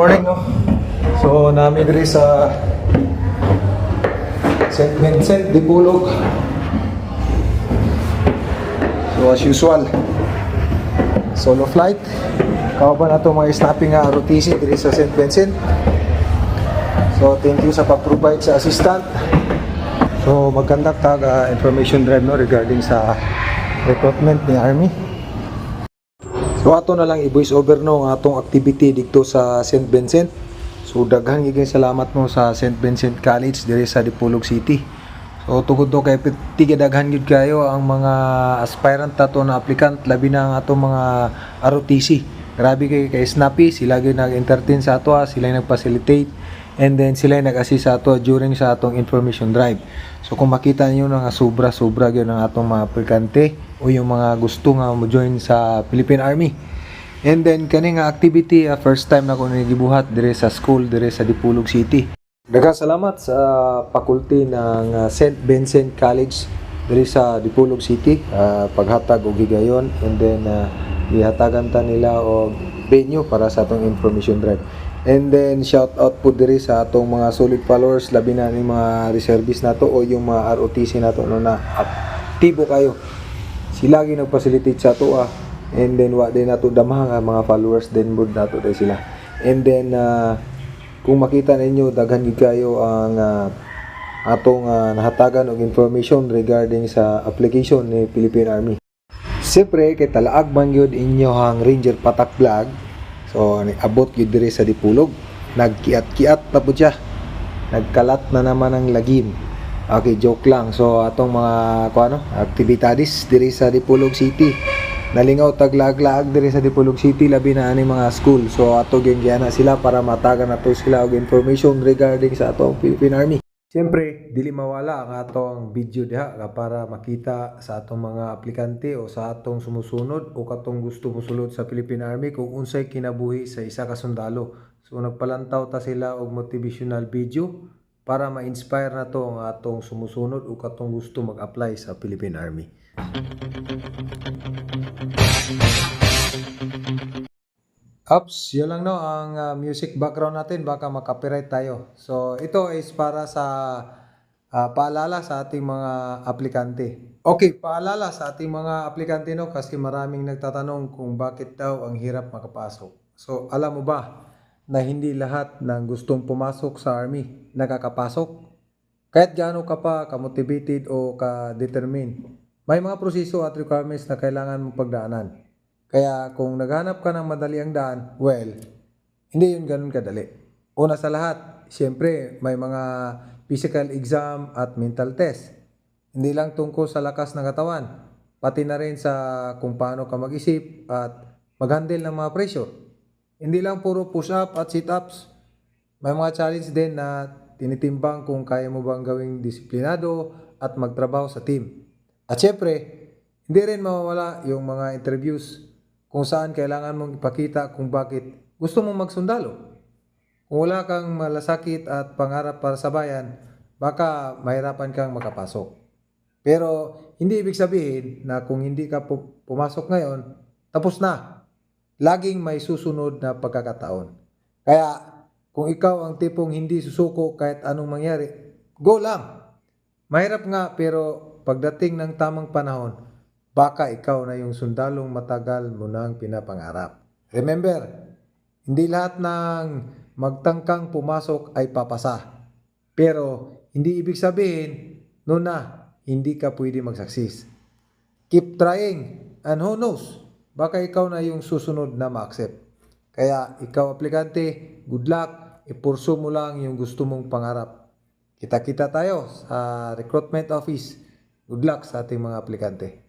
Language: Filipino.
morning, no? So, namin diri sa St. Vincent de Pulog. So, as usual, solo flight. Kauban na ito mga snapping nga ROTC diri sa St. Vincent. So, thank you sa pag-provide sa assistant. So, mag-conduct information drive, no, regarding sa recruitment ni Army. So ato na lang i-voice over no ang atong activity dito sa St. Vincent. So daghan gid salamat mo sa St. Vincent College diri sa Dipolog City. So tungod do kay tiga daghan gid kayo ang mga aspirant ato na applicant labi na ang atong mga ROTC. Grabe kay snappy, sila gyud nag-entertain sa ato, sila nag-facilitate, and then sila nag-assist sa ato during sa atong information drive. So kung makita niyo nga sobra gyud ang atong mga aplikante o yung mga gusto nga mo join sa Philippine Army. And then kani nga activity first time na ko gibuhat dire sa school dire sa Dipolog City. Daghang salamat sa faculty ng St. Vincent College dire sa Dipolog City, paghatag og higayon, and then ihatagan ta nila og venue para sa atong information drive. And then shout out po diri sa atong mga solid followers, labi na ni mga reservists nato o yung mga ROTC nato no na aktibo kayo. Sila gyud nag-facilitate sa ato and then wa din nato damha nga mga followers din bud nato day sila. And then kung makita ninyo daghan gid kayo ang atong nahatagan og information regarding sa application ni Philippine Army. Siyempre kay talaag man gyud inyo hang Ranger Patak Vlog. So abot gyud diri sa Dipolog. Nagkiat-kiat na pud siya. Nagkalat na naman ang lagim. Okay, joke lang. So atong mga activities diri sa Dipolog City. Nalingaw taglaag-laag diri sa Dipolog City labi na ani mga school. So ato gyud na sila para matagan nato sila og information regarding sa atong Philippine Army. Siyempre, dili mawala ang atong video diha para makita sa atong mga aplikante o sa atong sumusunod o katong gusto mosulod sa Philippine Army kung unsay kinabuhi sa isa ka sundalo. So nagpalantaw ta sila og motivational video para ma-inspire na to ang atong sumusunod o katong gusto mag-apply sa Philippine Army. Ups, yun lang no ang music background natin, baka makapiright tayo. So ito is para sa paalala sa ating mga aplikante. Okay, paalala sa ating mga aplikante no kasi maraming nagtatanong kung bakit daw ang hirap makapasok. So alam mo ba na hindi lahat ng gustong pumasok sa Army nakakapasok? Kahit gaano ka pa ka-motivated o ka-determined, may mga proseso at requirements na kailangan mong pagdaanan. Kaya kung naghanap ka ng madali ang daan, well, hindi yun ganun kadali. Una sa lahat, siyempre may mga physical exam at mental test. Hindi lang tungkol sa lakas ng katawan, pati na rin sa kung paano ka mag-isip at mag-handle ng mga pressure. Hindi lang puro push-up at sit-ups. May mga challenge din na tinitimbang kung kaya mo bang gawing disiplinado at magtrabaho sa team. At siyempre, hindi rin mawawala yung mga interviews kung saan kailangan mong ipakita kung bakit gusto mong magsundalo. Kung wala kang malasakit at pangarap para sa bayan, baka mahirapan kang makapasok. Pero hindi ibig sabihin na kung hindi ka pumasok ngayon, tapos na. Laging may susunod na pagkakataon. Kaya kung ikaw ang tipong hindi susuko kahit anong mangyari, go lang. Mahirap nga pero pagdating ng tamang panahon, baka ikaw na yung sundalong matagal mo nang pinapangarap. Remember, hindi lahat ng magtangkang pumasok ay papasa. Pero hindi ibig sabihin, noon na, hindi ka pwede mag-success. Keep trying, and who knows, baka ikaw na yung susunod na ma-accept. Kaya ikaw aplikante, good luck, ipursu mo lang yung gusto mong pangarap. Kita-kita tayo sa recruitment office. Good luck sa ating mga aplikante.